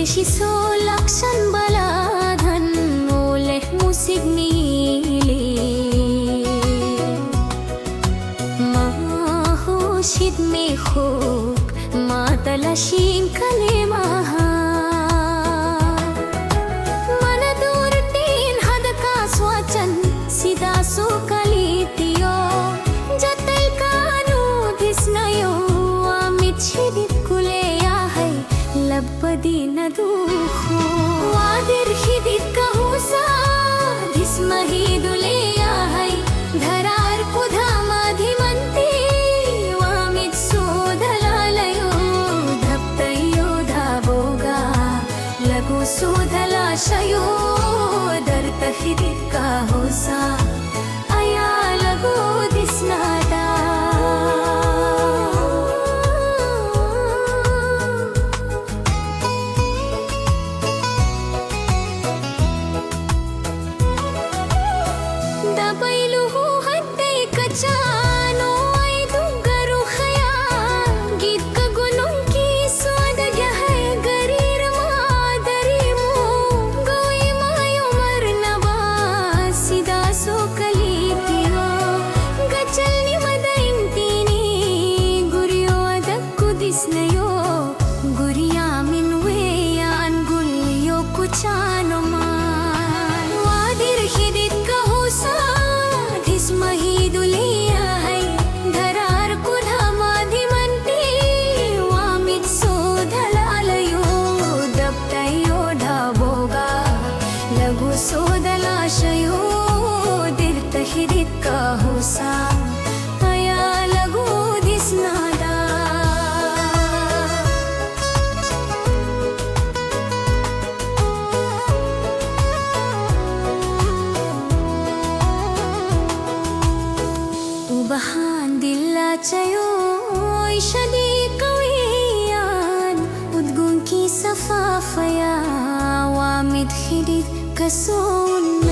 Shiso laksan baladhan oleh musik nili Mahushid mehuk matalashim kalimaha Manadurtin hadka swacan sidaso kalitiyo Jatal kanu disnayo amit shidit kuleya hai Labdi nadukhu Wadir hidit kahusa Dismahi duleya hai Dharar kudha madhimanti Wamit sudhalalayo Dhaptayo dhaboga Lagu sudhalashayo Darta hidit kahusa Aya lagu disnada Dabailuhu hatay kachano ay dugaru khaya Git ka gunong kiso adagyahay garir madarimu Goy mayo marnaba sidaso kalitiyo Gachal ni madaintini guriyo adagku disnayo Guriyamin weyan gulyo kuchano man Wadir hidit kahusa Dismahi duliya hai Dharar kudha madhimanti Wamit sudhalalayo Dabtayo dhaboga Lagu sudhalashayo Dirta hidit kahusa Aya lagu disnada Ubahan dilachayo Ishadi kawiyan Udgun ki safafaya Wamit hidit kasun